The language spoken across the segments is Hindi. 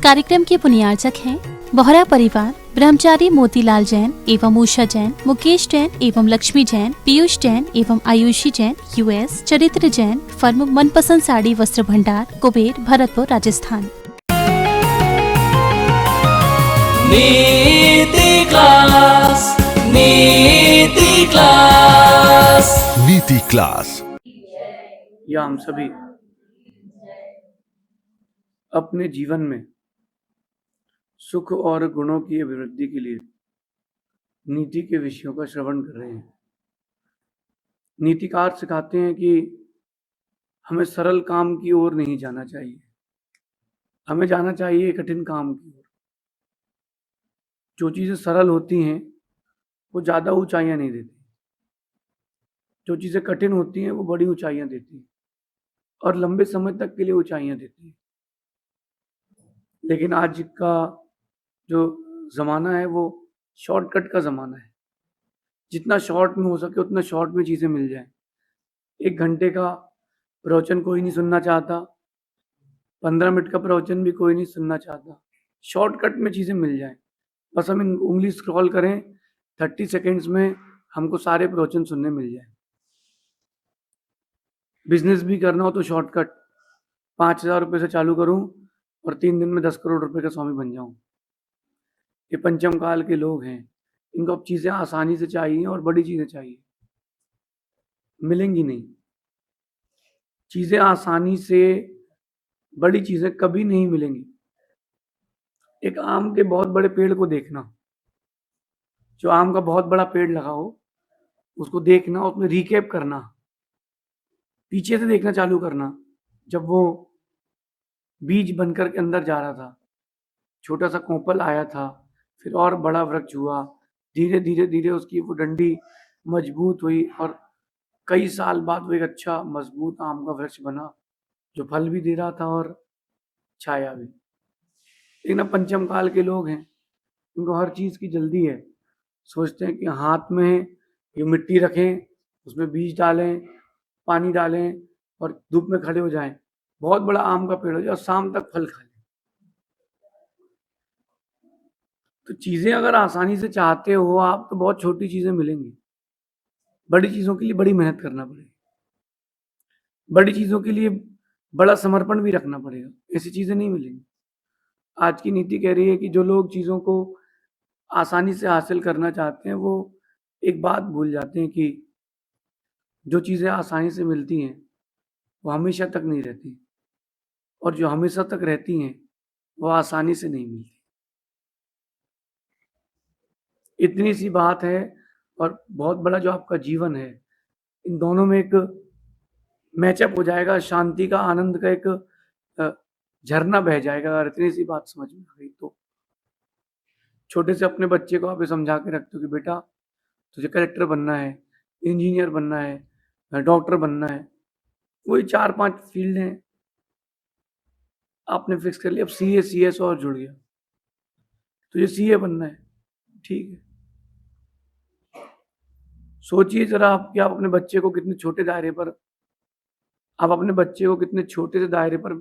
कार्यक्रम के पुण्यार्चक हैं बोहरा परिवार, ब्रह्मचारी मोतीलाल जैन एवं उषा जैन, मुकेश जैन एवं लक्ष्मी जैन, पीयूष जैन एवं आयुषी जैन, यूएस, चरित्र जैन, फर्म मनपसंद साड़ी वस्त्र भंडार, कुबेर, भरतपुर, राजस्थान। नीति क्लास, नीति क्लास, नीति क्लास। या हम सभी अपने जीवन में सुख और गुणों की अभिवृद्धि के लिए नीति के विषयों का श्रवण कर रहे हैं। नीतिकार सिखाते हैं कि हमें सरल काम की ओर नहीं जाना चाहिए, हमें जाना चाहिए कठिन काम की ओर। जो चीज़ें सरल होती हैं वो ज़्यादा ऊंचाइयां नहीं देती, जो चीज़ें कठिन होती हैं वो बड़ी ऊंचाइयां देती हैं और लंबे समय तक के लिए ऊंचाइयां देती हैं। लेकिन आज का जो ज़माना है वो शॉर्टकट का ज़माना है। जितना शॉर्ट में हो सके उतना शॉर्ट में चीज़ें मिल जाएं। 1 घंटे का प्रवचन कोई नहीं सुनना चाहता, 15 मिनट का प्रवचन भी कोई नहीं सुनना चाहता। शॉर्टकट में चीज़ें मिल जाएं, बस हम उंगली स्क्रॉल करें, 30 सेकेंड्स में हमको सारे प्रवचन सुनने मिल जाए। बिजनेस भी करना हो तो शॉर्टकट, 5,000 रुपये से चालू करूं और 3 दिन में 10 करोड़ रुपए का स्वामी बन जाऊं। ये पंचम काल के लोग हैं, इनको अब चीज़ें आसानी से चाहिए और बड़ी चीज़ें चाहिए, मिलेंगी नहीं। चीज़ें आसानी से, बड़ी चीज़ें कभी नहीं मिलेंगी। एक आम के बहुत बड़े पेड़ को देखना, जो आम का बहुत बड़ा पेड़ लगा हो उसको देखना, उसमें रिकैप करना, पीछे से देखना चालू करना। जब वो बीज बनकर के अंदर जा रहा था, छोटा सा कोंपल आया था, फिर और बड़ा वृक्ष हुआ, धीरे धीरे धीरे उसकी वो डंडी मजबूत हुई और कई साल बाद वो एक अच्छा मजबूत आम का वृक्ष बना, जो फल भी दे रहा था और छाया भी। लेकिन अब पंचम काल के लोग हैं, उनको हर चीज़ की जल्दी है। सोचते हैं कि हाथ में ये मिट्टी रखें, उसमें बीज डालें, पानी डालें और धूप में खड़े हो जाएं, बहुत बड़ा आम का पेड़ हो जाए और शाम तक फल खा लें। तो चीज़ें अगर आसानी से चाहते हो आप तो बहुत छोटी चीज़ें मिलेंगी। बड़ी चीज़ों के लिए बड़ी मेहनत करना पड़ेगी, बड़ी चीज़ों के लिए बड़ा समर्पण भी रखना पड़ेगा, ऐसी चीज़ें नहीं मिलेंगी। आज की नीति कह रही है कि जो लोग चीज़ों को आसानी से हासिल करना चाहते हैं वो एक बात भूल जाते हैं कि जो चीज़ें आसानी से मिलती हैं वो हमेशा तक नहीं रहती, और जो हमेशा तक रहती हैं वो आसानी से नहीं मिलती। इतनी सी बात है, और बहुत बड़ा जो आपका जीवन है, इन दोनों में एक मैचअप हो जाएगा, शांति का, आनंद का एक झरना बह जाएगा। अगर इतनी सी बात समझ में आ गई तो छोटे से अपने बच्चे को आप ये समझा के रखते हो कि बेटा तुझे कलेक्टर बनना है, इंजीनियर बनना है, डॉक्टर बनना है, वही 4-5 फील्ड हैं आपने फिक्स कर लिया। अब सीए, सीएस और जुड़ गया, तुझे सीए बनना है, ठीक है। सोचिए जरा आप कि आप अपने बच्चे को कितने छोटे दायरे पर, आप अपने बच्चे को कितने छोटे से दायरे पर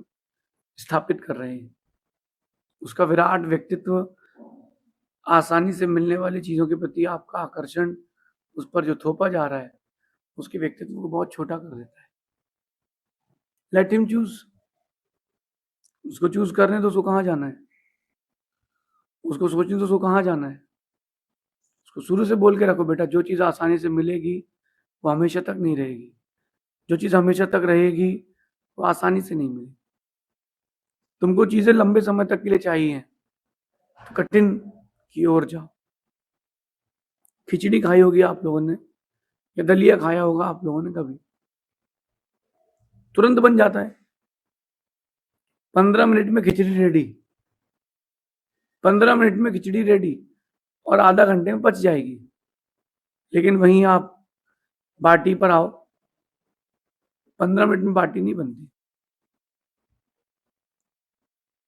स्थापित कर रहे हैं। उसका विराट व्यक्तित्व, आसानी से मिलने वाली चीज़ों के प्रति आपका आकर्षण उस पर जो थोपा जा रहा है, उसके व्यक्तित्व को बहुत छोटा कर देता है। लेट हिम चूज, उसको चूज करने तो उसको कहाँ जाना है, उसको सोचने तो उसको कहाँ जाना है। उसको शुरू से बोल के रखो, बेटा जो चीज़ आसानी से मिलेगी वो हमेशा तक नहीं रहेगी, जो चीज़ हमेशा तक रहेगी वो आसानी से नहीं मिलेगी। तुमको चीज़ें लंबे समय तक के लिए चाहिए तो कठिन की ओर जाओ। खिचड़ी खाई होगी आप लोगों ने, या दलिया खाया होगा आप लोगों ने कभी, तुरंत बन जाता है, 15 मिनट में खिचड़ी रेडी, 15 मिनट में खिचड़ी रेडी और आधा घंटे में पच जाएगी। लेकिन वहीं आप बाटी पर आओ, 15 मिनट में बाटी नहीं बनती,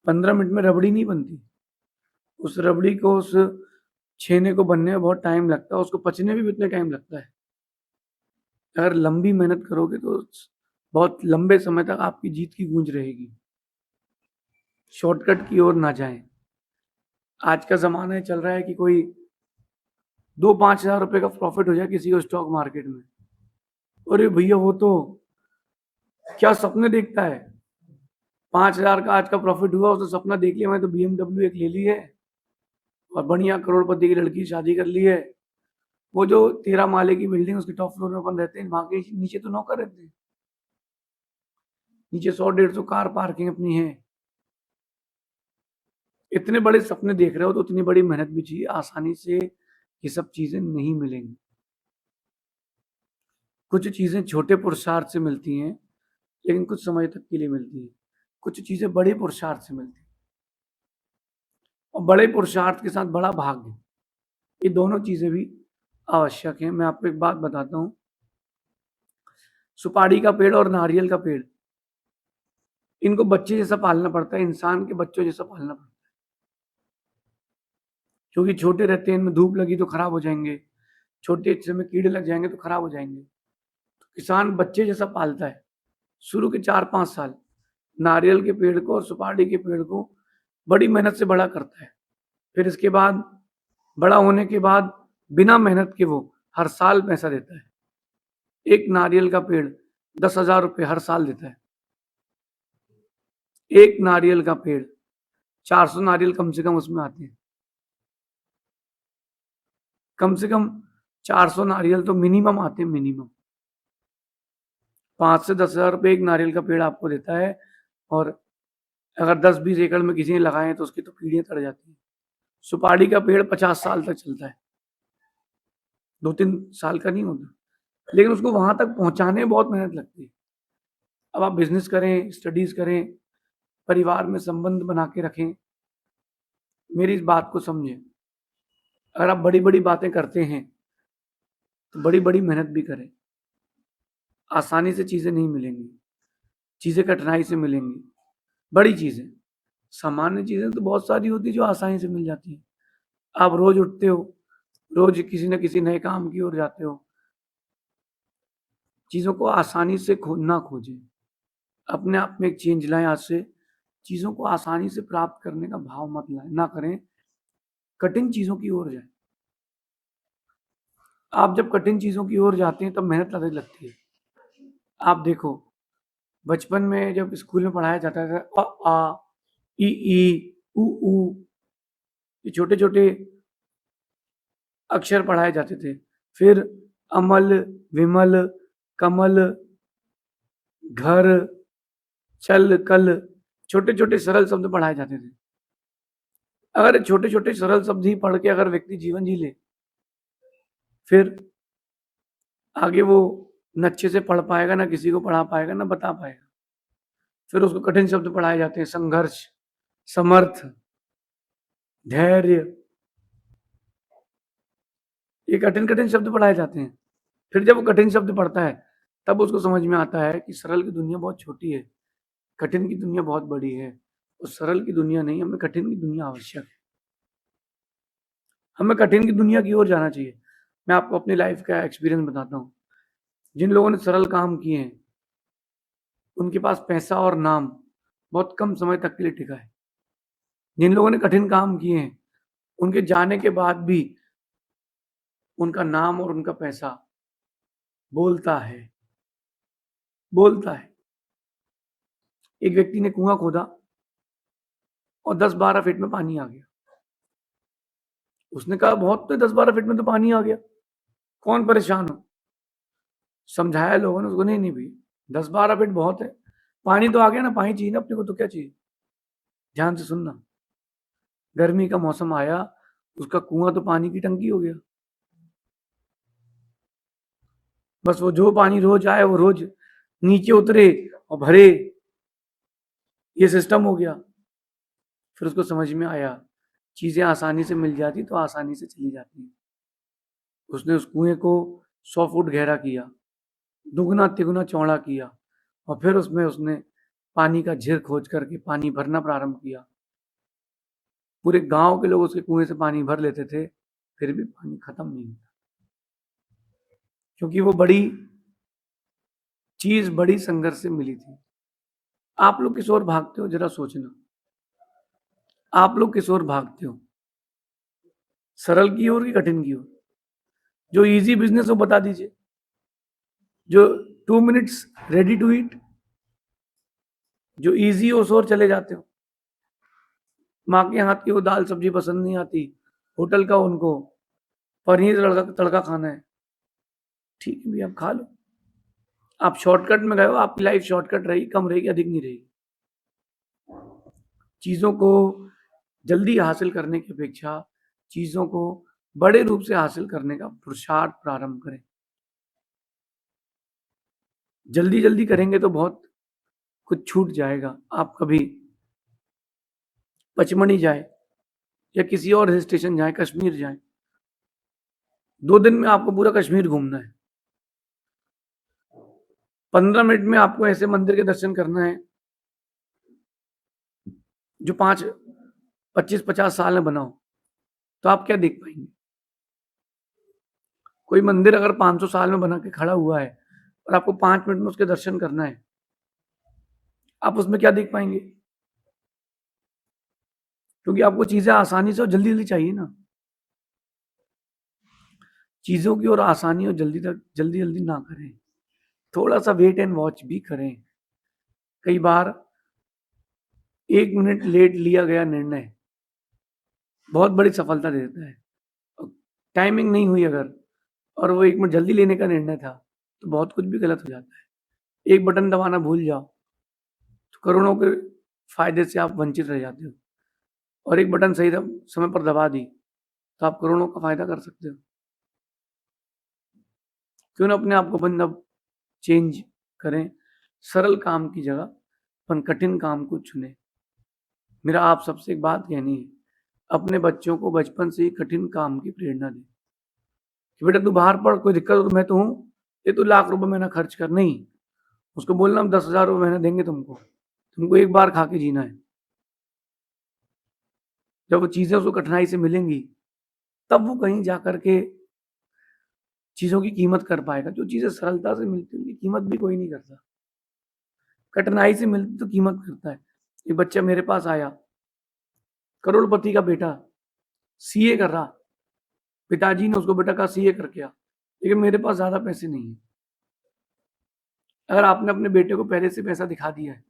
15 मिनट में रबड़ी नहीं बनती। उस रबड़ी को, उस छेने को बनने में बहुत टाइम लगता है, उसको पचने में भी उतना टाइम लगता है। अगर लंबी मेहनत करोगे तो बहुत लंबे समय तक आपकी जीत की गूंज रहेगी। शॉर्टकट की ओर ना जाएं। आज का ज़माना चल रहा है कि कोई 2-5 हज़ार रुपए का प्रॉफिट हो जाए किसी को स्टॉक मार्केट में। अरे भैया वो तो क्या सपने देखता है। 5,000 का आज का प्रॉफिट हुआ, उसने सपना देख लिया, मैं तो BMW एक ले ली है और बढ़िया करोड़पति की लड़की शादी कर ली है। वो जो 13 माले की बिल्डिंग उसके टॉप फ्लोर में अपन रहते हैं, वहां के नीचे तो नौकर रहते हैं, नीचे 100-150 कार पार्किंग अपनी है। इतने बड़े सपने देख रहे हो तो उतनी बड़ी मेहनत भी चाहिए। आसानी से ये सब चीजें नहीं मिलेंगी। कुछ चीजें छोटे पुरुषार्थ से मिलती हैं, लेकिन कुछ समय तक के लिए मिलती है। कुछ चीजें बड़े पुरुषार्थ से मिलती हैं, और बड़े पुरुषार्थ के साथ बड़ा भाग्य, ये दोनों चीजें भी आवश्यक हैं। मैं आपको एक बात बताता हूँ, सुपारी का पेड़ और नारियल का पेड़, इनको बच्चे जैसा पालना पड़ता है, इंसान के बच्चों जैसा पालना पड़ता है। क्योंकि छोटे रहते हैं, इनमें धूप लगी तो खराब हो जाएंगे, छोटे हिस्से में कीड़े लग जाएंगे तो खराब हो जाएंगे। तो किसान बच्चे जैसा पालता है शुरू के 4-5 साल। नारियल के पेड़ को और सुपारी के पेड़ को बड़ी मेहनत से बड़ा करता है। फिर इसके बाद बड़ा होने के बाद बिना मेहनत के वो हर साल पैसा देता है। एक नारियल का पेड़ 10,000 रुपये हर साल देता है। एक नारियल का पेड़, 400 नारियल कम से कम उसमें आते हैं। कम से कम 400 नारियल तो मिनिमम आते हैं, मिनिमम 5 से 10,000 रुपये एक नारियल का पेड़ आपको देता है। और अगर 10-20 एकड़ में किसी ने लगाए हैं तो उसकी तो पीढ़ियां तड़ जाती हैं। सुपारी का पेड़ 50 साल तक चलता है, 2-3 साल का नहीं होता, लेकिन उसको वहां तक पहुंचाने में बहुत मेहनत लगती है। अब आप बिजनेस करें, स्टडीज करें, परिवार में संबंध बना के रखें, मेरी इस बात को समझें। अगर आप बड़ी बड़ी बातें करते हैं तो बड़ी बड़ी मेहनत भी करें। आसानी से चीजें नहीं मिलेंगी, चीजें कठिनाई से मिलेंगी। बड़ी चीजें, सामान्य चीजें तो बहुत सारी होती है जो आसानी से मिल जाती है। आप रोज उठते हो, रोज किसी न किसी नए काम की ओर जाते हो। चीजों को आसानी से ना खोजें, अपने आप में एक चेंज लाएं। आज से चीजों को आसानी से प्राप्त करने का भाव मत लाएं, ना करें, कठिन चीजों की ओर जाएं। आप जब कठिन चीजों की ओर जाते हैं तब मेहनत अधिक लगती है। आप देखो, बचपन में जब स्कूल में पढ़ाया जाता था अ आ इ ई उ ऊ, ये छोटे छोटे अक्षर पढ़ाए जाते थे। फिर अमल, विमल, कमल, घर, चल, कल, छोटे छोटे सरल शब्द पढ़ाए जाते थे। अगर छोटे छोटे सरल शब्द ही पढ़ के अगर व्यक्ति जीवन जी ले, फिर आगे वो न अच्छे से पढ़ पाएगा, ना किसी को पढ़ा पाएगा, ना बता पाएगा। फिर उसको कठिन शब्द पढ़ाए जाते हैं, संघर्ष, समर्थ, धैर्य, ये कठिन कठिन शब्द पढ़ाए जाते हैं। फिर जब वो कठिन शब्द पढ़ता है तब उसको समझ में आता है कि सरल की दुनिया बहुत छोटी है, कठिन की दुनिया बहुत बड़ी है। और सरल की दुनिया नहीं, हमें कठिन की दुनिया आवश्यक है। हमें कठिन की दुनिया की ओर जाना चाहिए। मैं आपको अपनी लाइफ का एक्सपीरियंस बताता हूँ। जिन लोगों ने सरल काम किए हैं उनके पास पैसा और नाम बहुत कम समय तक के लिए टिका है। जिन लोगों ने कठिन काम किए हैं उनके जाने के बाद भी उनका नाम और उनका पैसा बोलता है, बोलता है। एक व्यक्ति ने कुआं खोदा और 10-12 फीट में पानी आ गया। उसने कहा बहुत, तो 10-12 फीट में तो पानी आ गया, कौन परेशान हो। समझाया लोगों ने उसको, नहीं नहीं भैया 10-12 फीट बहुत है, पानी तो आ गया ना, पानी चाहिए ना अपने को, तो क्या चाहिए। ध्यान से सुनना, गर्मी का मौसम आया, उसका कुआं तो पानी की टंकी हो गया। बस वो जो पानी रोज आए वो रोज नीचे उतरे और भरे, ये सिस्टम हो गया। फिर उसको समझ में आया चीजें आसानी से मिल जाती तो आसानी से चली जाती। उसने उस कुएं को 100 फुट गहरा किया, दुगना तिगुना चौड़ा किया, और फिर उसमें उसने पानी का झिर खोज करके पानी भरना प्रारंभ किया। पूरे गांव के लोग उसके कुएं से पानी भर लेते थे, फिर भी पानी खत्म नहीं होता। क्योंकि वो बड़ी चीज बड़ी संघर्ष से मिली थी। आप लोग किस ओर भागते हो, जरा सोचना। आप लोग किस ओर भागते हो, सरल की ओर कि कठिन की ओर? जो इजी बिजनेस हो बता दीजिए, जो 2 मिनट्स रेडी टू ईट, जो इजी हो उस ओर चले जाते हो। माँ के हाथ की वो दाल सब्जी पसंद नहीं आती, होटल का उनको पनीर तड़का तड़का खाना है, ठीक है भैया आप खा लो। आप शॉर्टकट में गए हो, आपकी लाइफ शॉर्टकट रहेगी, कम रहेगी, अधिक नहीं रहेगी। चीजों को जल्दी हासिल करने की अपेक्षा चीजों को बड़े रूप से हासिल करने का पुरुषार्थ प्रारंभ करें। जल्दी जल्दी करेंगे तो बहुत कुछ छूट जाएगा। आप कभी पचमढ़ी जाए या किसी और हिल स्टेशन जाए, कश्मीर जाए, 2 दिन में आपको पूरा कश्मीर घूमना है। 15 मिनट में आपको ऐसे मंदिर के दर्शन करना है जो 25-50 साल में बना हो, तो आप क्या देख पाएंगे? कोई मंदिर अगर 500 साल में बना के खड़ा हुआ है और आपको 5 मिनट में उसके दर्शन करना है, आप उसमें क्या देख पाएंगे? क्योंकि आपको चीजें आसानी से और जल्दी जल्दी चाहिए ना। चीजों की और आसानी और जल्दी जल्दी ना करें, थोड़ा सा वेट एंड वॉच भी करें। कई बार 1 मिनट लेट लिया गया निर्णय बहुत बड़ी सफलता दे देता है। टाइमिंग नहीं हुई अगर, और वो 1 मिनट जल्दी लेने का निर्णय था, तो बहुत कुछ भी गलत हो जाता है। एक बटन दबाना भूल जाओ तो करोड़ों के फायदे से आप वंचित रह जाते हो, और एक बटन सही समय पर दबा दी तो आप करोड़ों का फायदा कर सकते हो। क्यों ना अपने आप को अपन अब चेंज करें, सरल काम की जगह अपन कठिन काम को चुने। मेरा आप सबसे एक बात कहनी है, अपने बच्चों को बचपन से ही कठिन काम की प्रेरणा दें कि बेटा तू बाहर पढ़, कोई दिक्कत हो तो मैं तो हूं, ये तू लाख रुपए महीना खर्च कर। नहीं, उसको बोलना हम 10,000 रुपये महीना देंगे तुमको एक बार खा के जीना है। जब वो चीजें उसको कठिनाई से मिलेंगी तब वो कहीं जाकर के चीजों की कीमत कर पाएगा। जो चीजें सरलता से मिलती है उनकी कीमत भी कोई नहीं करता, कठिनाई से मिलती तो कीमत करता है। एक बच्चा मेरे पास आया, करोड़पति का बेटा, सीए कर रहा, पिताजी ने उसको बेटा कहा सीए करके आ, लेकिन मेरे पास ज्यादा पैसे नहीं है। अगर आपने अपने बेटे को पहले से पैसा दिखा दिया है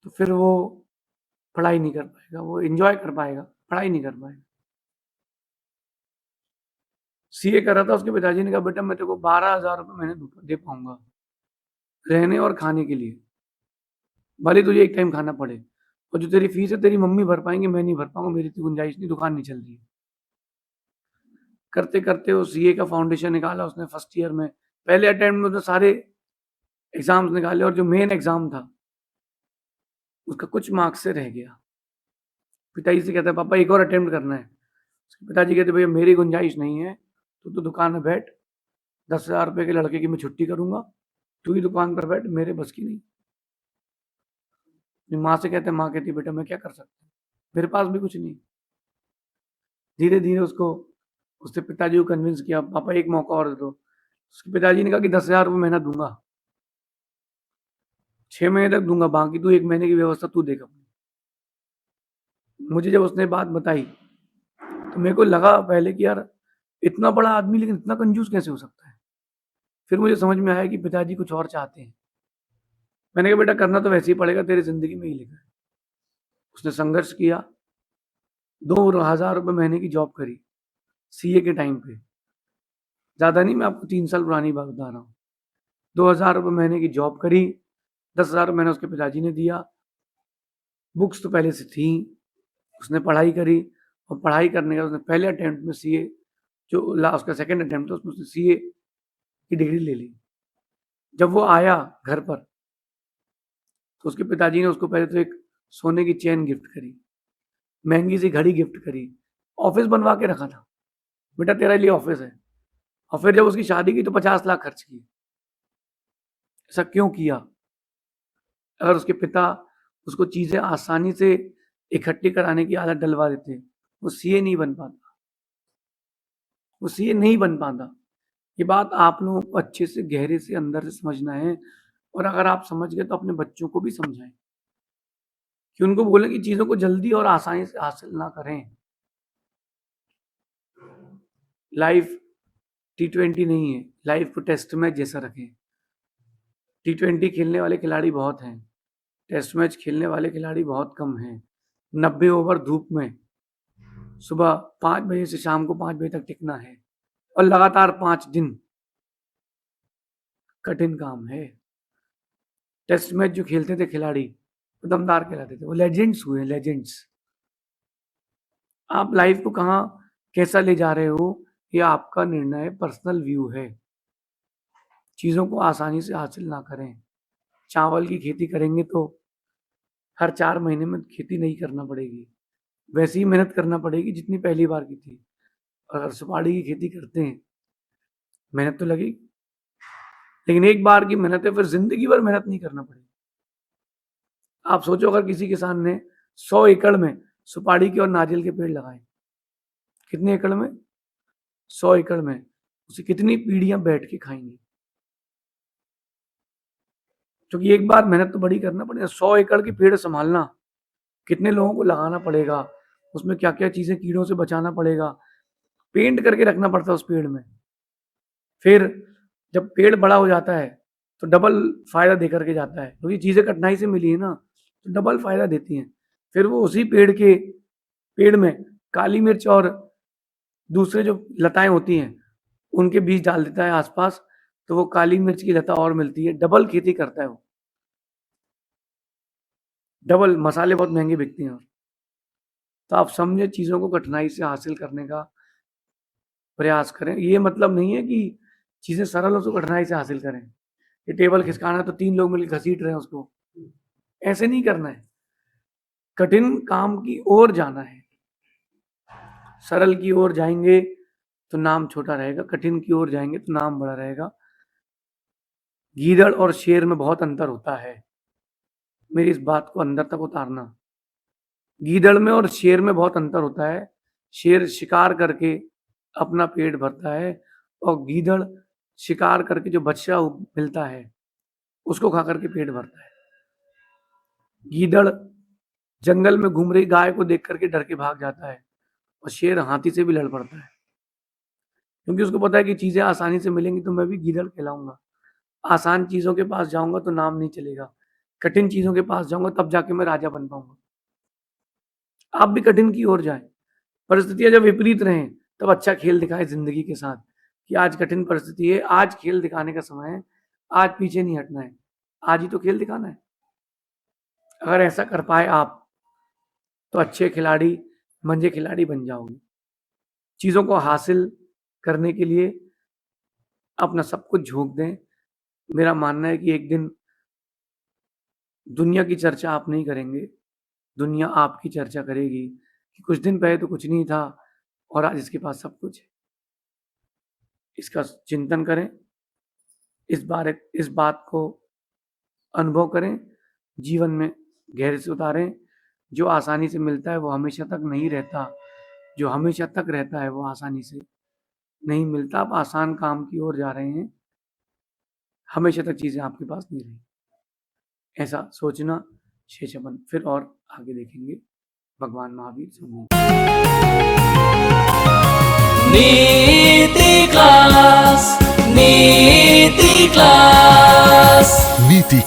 तो फिर वो पढ़ाई नहीं कर पाएगा, वो एंजॉय कर पाएगा, पढ़ाई नहीं कर पाएगा। सीए कर रहा था, उसके पिताजी ने कहा बेटा मैं तेरे को 12,000 रुपये महीने दे पाऊंगा रहने और खाने के लिए, भले तुझे एक टाइम खाना पड़े, और जो तेरी फीस है तेरी मम्मी भर पाएंगे, मैं नहीं भर पाऊंगा, मेरी इतनी गुंजाइश नहीं, दुकान नहीं चल रही। करते करते वो सीए का फाउंडेशन निकाला उसने फर्स्ट ईयर में, पहले अटेम्प्ट में उसने सारे एग्जाम्स निकाले, और जो मेन एग्जाम था उसका कुछ मार्क्स से रह गया। पिताजी से कहता है पापा एक और अटेम्प्ट करना है। उसके पिताजी कहते भैया मेरी गुंजाइश नहीं है, तो दुकान में बैठ, 10,000 रुपये के लड़के की मैं छुट्टी करूंगा, तू ही दुकान पर बैठ, मेरे बस की नहीं। माँ से कहते, माँ कहती बेटा मैं क्या कर सकता हूँ, मेरे पास भी कुछ नहीं। धीरे धीरे उसके पिताजी को कन्विंस किया, पापा एक मौका और दे दो। उसके पिताजी ने कहा कि 10,000 रुपये महीना दूंगा, 6 महीने तक दूंगा, बाकी तू 1 महीने की व्यवस्था तू देख अपनी। मुझे जब उसने बात बताई तो मेरे को लगा पहले कि यार इतना बड़ा आदमी लेकिन इतना कंजूस कैसे हो सकता है। फिर मुझे समझ में आया कि पिताजी कुछ और चाहते हैं। मैंने कहा बेटा करना तो वैसे ही पड़ेगा, तेरी जिंदगी में ही लिखा है। उसने संघर्ष किया, 2,000 रुपये महीने की जॉब करी सीए के टाइम पे, ज्यादा नहीं, मैं आपको 3 साल पुरानी बात बता रहा हूँ। 2,000 रुपये महीने की जॉब करी, 10,000 महीना उसके पिताजी ने दिया। बुक्स तो पहले से थी, उसने पढ़ाई करी, और पढ़ाई करने का उसने पहले अटेम्प्ट में सीए, जो लास्ट का सेकंड अटेम्प्ट था उसमें उसने सीए की डिग्री ले ली। जब वो आया घर पर तो उसके पिताजी ने उसको पहले तो एक सोने की चेन गिफ्ट करी, महंगी सी घड़ी गिफ्ट करी, ऑफिस बनवा के रखा था, बेटा तेरे लिए ऑफिस है। और फिर जब उसकी शादी की तो 50 लाख खर्च किए। ऐसा क्यों किया? अगर उसके पिता उसको चीजें आसानी से इकट्ठी कराने की आदत डलवा देते, वो सीए नहीं बन पाता, वो सीए नहीं बन पाता। ये बात आप लोगों को अच्छे से गहरे से अंदर से समझना है, और अगर आप समझ गए तो अपने बच्चों को भी समझाएं कि उनको बोलें कि चीजों को जल्दी और आसानी से हासिल ना करें। लाइफ T20 नहीं है, लाइफ को टेस्ट मैच जैसा रखें। T20 खेलने वाले खिलाड़ी बहुत हैं, टेस्ट मैच खेलने वाले खिलाड़ी बहुत कम हैं। 90 ओवर धूप में सुबह 5 बजे से शाम को 5 बजे तक टिकना है और लगातार 5 दिन, कठिन काम है। टेस्ट मैच जो खेलते थे खिलाड़ी वो दमदार कहलाते थे, वो लेजेंड्स हुए, लेजेंड्स। आप लाइफ को कहाँ कैसा ले जा रहे हो ये आपका निर्णय है, पर्सनल व्यू है। चीजों को आसानी से हासिल ना करें। चावल की खेती करेंगे तो हर 4 महीने में खेती नहीं करना पड़ेगी, वैसी ही मेहनत करना पड़ेगी जितनी पहली बार की थी। और अगर सुपारी की खेती करते हैं मेहनत तो लगेगी, लेकिन एक बार की मेहनत है, फिर जिंदगी भर मेहनत नहीं करना पड़ेगी। आप सोचो अगर किसी किसान ने 100 एकड़ में सुपारी के और नारियल के पेड़ लगाए, कितने एकड़ में? 100 एकड़ में, उसे कितनी पीढ़ियां बैठ के खाएंगी? क्योंकि एक बार मेहनत तो बड़ी करना पड़ेगा। 100 एकड़ के पेड़ संभालना, कितने लोगों को लगाना पड़ेगा, उसमें क्या क्या चीजें कीड़ों से बचाना पड़ेगा, पेंट करके रखना पड़ता है उस पेड़ में। फिर जब पेड़ बड़ा हो जाता है तो डबल फायदा दे करके जाता है, क्योंकि चीजें कठिनाई से मिली है ना, तो डबल फायदा देती हैं। फिर वो उसी पेड़ में काली मिर्च और दूसरे जो लताएं होती हैं उनके बीज डाल देता है आसपास, तो वो काली मिर्च की लता और मिलती है। डबल खेती करता है वो, डबल। मसाले बहुत महंगे बिकते हैं। तो आप समझे, चीजों को कठिनाई से हासिल करने का प्रयास करें। ये मतलब नहीं है कि चीजें सरल हो तो कठिनाई से हासिल करें। ये टेबल खिसकाना तो 3 लोग मिलकर घसीट रहे हैं उसको, ऐसे नहीं करना है। कठिन काम की ओर जाना है। सरल की ओर जाएंगे तो नाम छोटा रहेगा, कठिन की ओर जाएंगे तो नाम बड़ा रहेगा। गीदड़ और शेर में बहुत अंतर होता है, मेरी इस बात को अंदर तक उतारना। गीदड़ में और शेर में बहुत अंतर होता है। शेर शिकार करके अपना पेट भरता है और गीदड़ शिकार करके जो बच्चा मिलता है उसको खा करके पेट भरता है। गीदड़ जंगल में घूम रही गाय को देख करके डर के भाग जाता है और शेर हाथी से भी लड़ पड़ता है, क्योंकि उसको पता है कि चीजें आसानी से मिलेंगी तो मैं भी गीदड़ कहलाऊंगा। आसान चीजों के पास जाऊंगा तो नाम नहीं चलेगा, कठिन चीजों के पास जाऊंगा तब जाके मैं राजा बन पाऊंगा। आप भी कठिन की ओर जाएं। परिस्थितियां जब विपरीत रहें तब अच्छा खेल दिखाएं जिंदगी के साथ, कि आज कठिन परिस्थिति है, आज खेल दिखाने का समय है, आज पीछे नहीं हटना है, आज ही तो खेल दिखाना है। अगर ऐसा कर पाए आप तो अच्छे खिलाड़ी, मंजे खिलाड़ी बन जाओगे। चीजों को हासिल करने के लिए अपना सब कुछ झोंक दें। मेरा मानना है कि एक दिन दुनिया की चर्चा आप नहीं करेंगे, दुनिया आपकी चर्चा करेगी कि कुछ दिन पहले तो कुछ नहीं था और आज इसके पास सब कुछ है। इसका चिंतन करें, इस बात को अनुभव करें, जीवन में गहरे से उतारें। जो आसानी से मिलता है वो हमेशा तक नहीं रहता, जो हमेशा तक रहता है वो आसानी से नहीं मिलता। आप आसान काम की ओर जा रहे हैं, हमेशा तक चीजें आपके पास नहीं रही, ऐसा सोचना शेष अपन फिर और आगे देखेंगे। भगवान महावीर समूह नीति क्लास, नीति क्लास, नीति